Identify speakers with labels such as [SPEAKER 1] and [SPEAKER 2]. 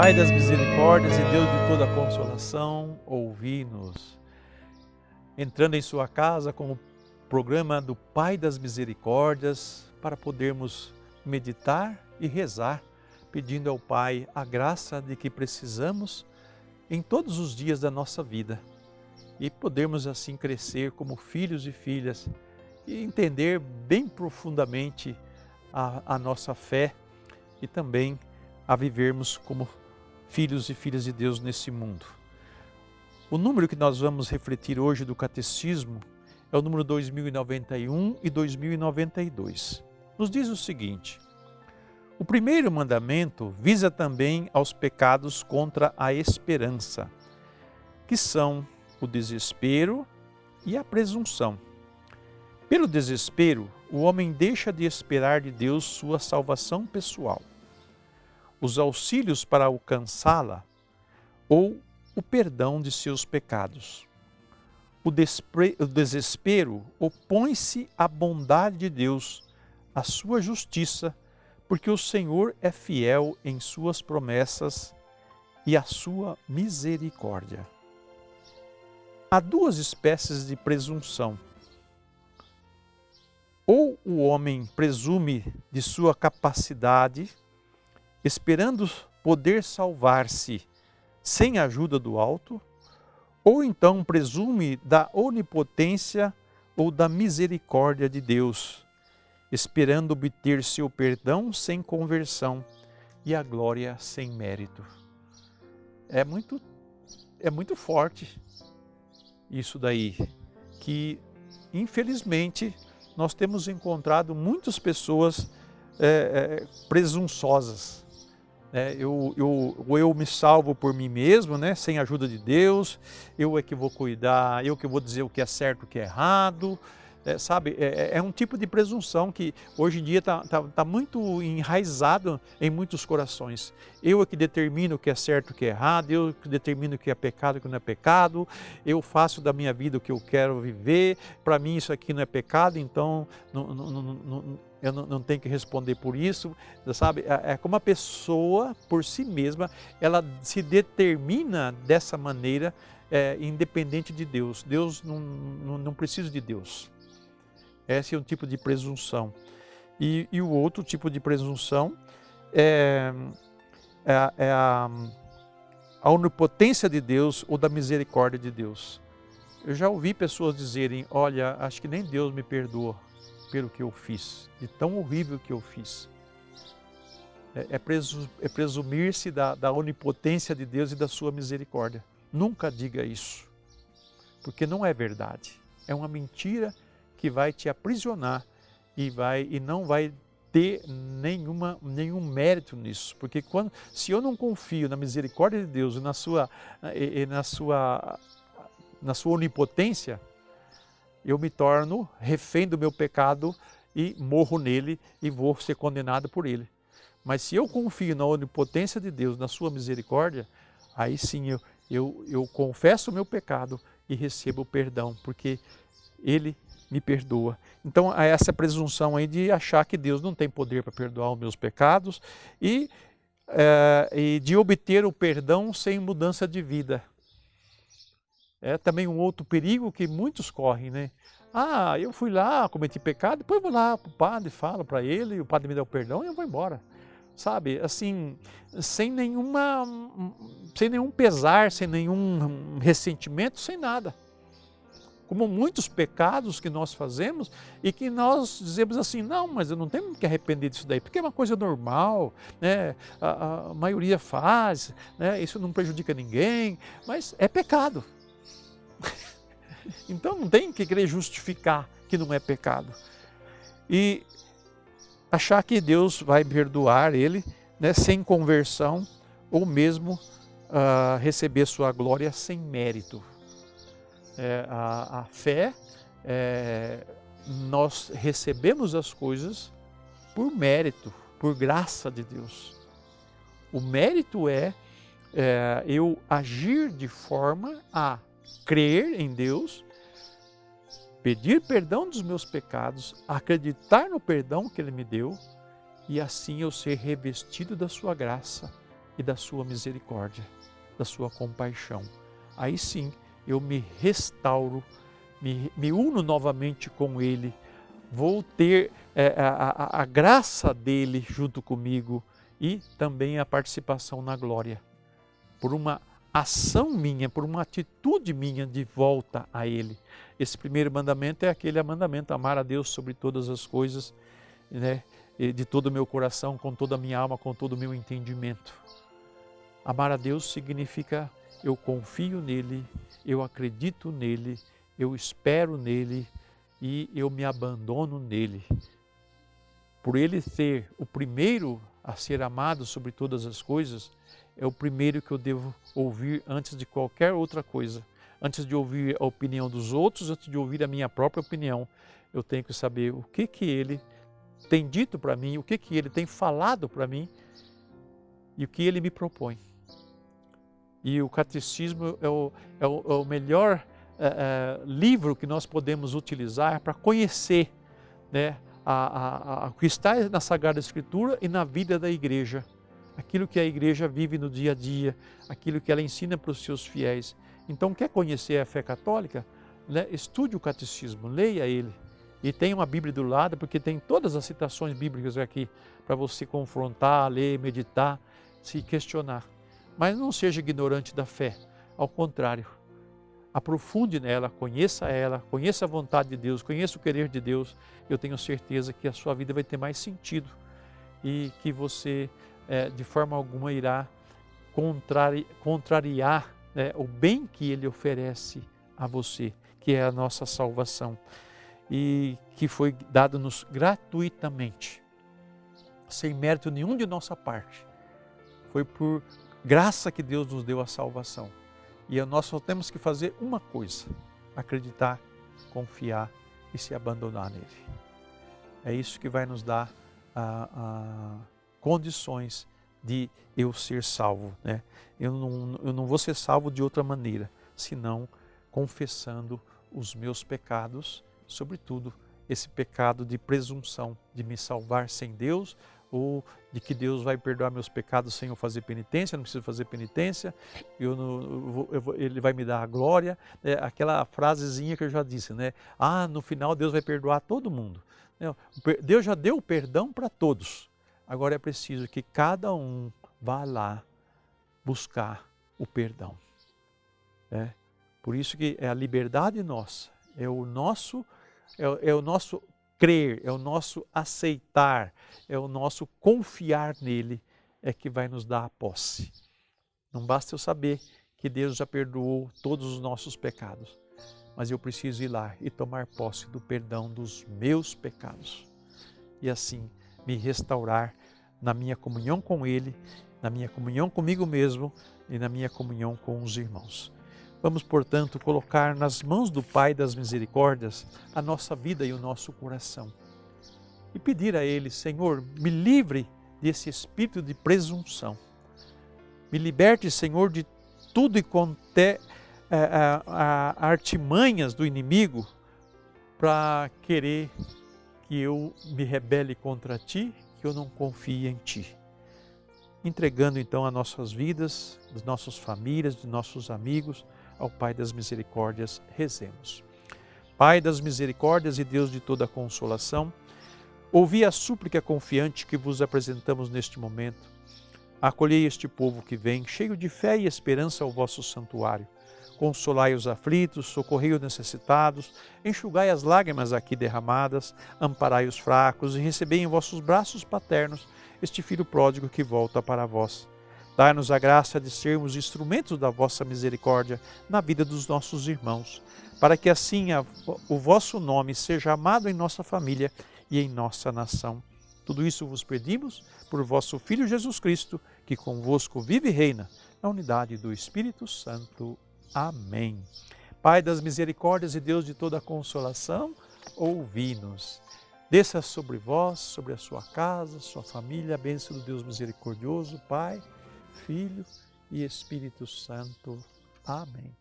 [SPEAKER 1] Pai das misericórdias e Deus de toda consolação, ouvi-nos. Entrando em sua casa com o programa do Pai das Misericórdias, para podermos meditar e rezar, pedindo ao Pai a graça de que precisamos em todos os dias da nossa vida e podermos assim crescer como filhos e filhas e entender bem profundamente a nossa fé e também a vivermos como filhos e filhas de Deus nesse mundo. O número que nós vamos refletir hoje do Catecismo é o número 2091 e 2092. Nos diz o seguinte: o primeiro mandamento visa também aos pecados contra a esperança, que são o desespero e a presunção. Pelo desespero, o homem deixa de esperar de Deus sua salvação pessoal, os auxílios para alcançá-la ou o perdão de seus pecados. O desespero opõe-se à bondade de Deus, à sua justiça, porque o Senhor é fiel em suas promessas e à sua misericórdia. Há duas espécies de presunção. Ou o homem presume de sua capacidade, esperando poder salvar-se sem a ajuda do alto, ou então presume da onipotência ou da misericórdia de Deus, esperando obter seu perdão sem conversão e a glória sem mérito. É muito forte isso daí, que infelizmente nós temos encontrado muitas pessoas presunçosas. Eu me salvo por mim mesmo, sem a ajuda de Deus, eu é que vou cuidar, eu que vou dizer o que é certo e o que é errado. É um tipo de presunção que hoje em dia está muito enraizado em muitos corações. Eu é que determino o que é certo e o que é errado, eu que determino o que é pecado e o que não é pecado, eu faço da minha vida o que eu quero viver, para mim isso aqui não é pecado, então eu não tenho que responder por isso, sabe? É como a pessoa, por si mesma, ela se determina dessa maneira, independente de Deus. Deus não precisa de Deus. Esse é um tipo de presunção. E o outro tipo de presunção é a onipotência de Deus ou da misericórdia de Deus. Eu já ouvi pessoas dizerem: olha, acho que nem Deus me perdoa pelo que eu fiz, de tão horrível que eu fiz. É presumir-se da onipotência de Deus e da sua misericórdia. Nunca diga isso, porque não é verdade. É uma mentira que vai te aprisionar e não vai ter nenhum mérito nisso. Porque se eu não confio na misericórdia de Deus e na sua onipotência, eu me torno refém do meu pecado e morro nele e vou ser condenado por ele. Mas se eu confio na onipotência de Deus, na sua misericórdia, aí sim eu confesso o meu pecado e recebo o perdão, porque ele me perdoa. Então há essa presunção aí de achar que Deus não tem poder para perdoar os meus pecados e de obter o perdão sem mudança de vida. É também um outro perigo que muitos correm, eu fui lá, cometi pecado, depois vou lá para o padre, falo para ele, e o padre me dá o perdão e eu vou embora. Sabe, assim, sem nenhum pesar, sem nenhum ressentimento, sem nada. Como muitos pecados que nós fazemos e que nós dizemos assim: não, mas eu não tenho que arrepender disso daí, porque é uma coisa normal, a maioria faz, isso não prejudica ninguém, mas é pecado. Então não tem que querer justificar que não é pecado. E achar que Deus vai perdoar ele, sem conversão, ou mesmo receber sua glória sem mérito. A fé, nós recebemos as coisas por mérito, por graça de Deus. O mérito é eu agir de forma a crer em Deus, pedir perdão dos meus pecados, acreditar no perdão que Ele me deu e assim eu ser revestido da sua graça e da sua misericórdia, da sua compaixão. Aí sim eu me restauro, me uno novamente com Ele, vou ter a graça dEle junto comigo e também a participação na glória, por uma ação minha, por uma atitude minha de volta a Ele. Esse primeiro mandamento é aquele mandamento, amar a Deus sobre todas as coisas, né? De todo o meu coração, com toda a minha alma, com todo o meu entendimento. Amar a Deus significa eu confio nele, eu acredito nele, eu espero nele e eu me abandono nele. Por ele ser o primeiro a ser amado sobre todas as coisas, é o primeiro que eu devo ouvir antes de qualquer outra coisa. Antes de ouvir a opinião dos outros, antes de ouvir a minha própria opinião, eu tenho que saber o que ele tem dito para mim, o que ele tem falado para mim e o que ele me propõe. E o catecismo é o melhor livro que nós podemos utilizar para conhecer, né, o que está na Sagrada Escritura e na vida da igreja. Aquilo que a igreja vive no dia a dia, aquilo que ela ensina para os seus fiéis. Então, quer conhecer a fé católica? Né? Estude o catecismo, leia ele. E tenha uma Bíblia do lado, porque tem todas as citações bíblicas aqui para você confrontar, ler, meditar, se questionar. Mas não seja ignorante da fé, ao contrário. Aprofunde nela, conheça a vontade de Deus, conheça o querer de Deus. Eu tenho certeza que a sua vida vai ter mais sentido e que você, de forma alguma, irá contrariar, né, o bem que Ele oferece a você, que é a nossa salvação. E que foi dado-nos gratuitamente, sem mérito nenhum de nossa parte. Foi por graça que Deus nos deu a salvação. E nós só temos que fazer uma coisa: acreditar, confiar e se abandonar nele. É isso que vai nos dar condições de eu ser salvo, né? Eu não vou ser salvo de outra maneira, senão confessando os meus pecados, sobretudo esse pecado de presunção, de me salvar sem Deus, ou de que Deus vai perdoar meus pecados sem eu fazer penitência, não preciso fazer penitência, Ele vai me dar a glória, aquela frasezinha que eu já disse, né? No final Deus vai perdoar todo mundo. Deus já deu o perdão para todos, agora é preciso que cada um vá lá buscar o perdão. Por isso que é a liberdade nossa, é o nosso crer, é o nosso aceitar, é o nosso confiar nele, é que vai nos dar a posse. Não basta eu saber que Deus já perdoou todos os nossos pecados, mas eu preciso ir lá e tomar posse do perdão dos meus pecados. E assim me restaurar na minha comunhão com Ele, na minha comunhão comigo mesmo e na minha comunhão com os irmãos. Vamos, portanto, colocar nas mãos do Pai das Misericórdias a nossa vida e o nosso coração. E pedir a Ele: Senhor, me livre desse espírito de presunção. Me liberte, Senhor, de tudo e quanto artimanhas do inimigo para querer que eu me rebele contra Ti, que eu não confie em Ti. Entregando então as nossas vidas, das nossas famílias, de nossos amigos, ao Pai das Misericórdias, rezemos. Pai das Misericórdias e Deus de toda a consolação, ouvi a súplica confiante que vos apresentamos neste momento. Acolhei este povo que vem, cheio de fé e esperança ao vosso santuário. Consolai os aflitos, socorrei os necessitados, enxugai as lágrimas aqui derramadas, amparai os fracos e recebei em vossos braços paternos este filho pródigo que volta para vós. Dai-nos a graça de sermos instrumentos da vossa misericórdia na vida dos nossos irmãos, para que assim o vosso nome seja amado em nossa família e em nossa nação. Tudo isso vos pedimos por vosso Filho Jesus Cristo, que convosco vive e reina, na unidade do Espírito Santo. Amém. Pai das misericórdias e Deus de toda a consolação, ouvi-nos. Desça sobre vós, sobre a sua casa, sua família, a bênção do Deus misericordioso, Pai, Filho e Espírito Santo. Amém.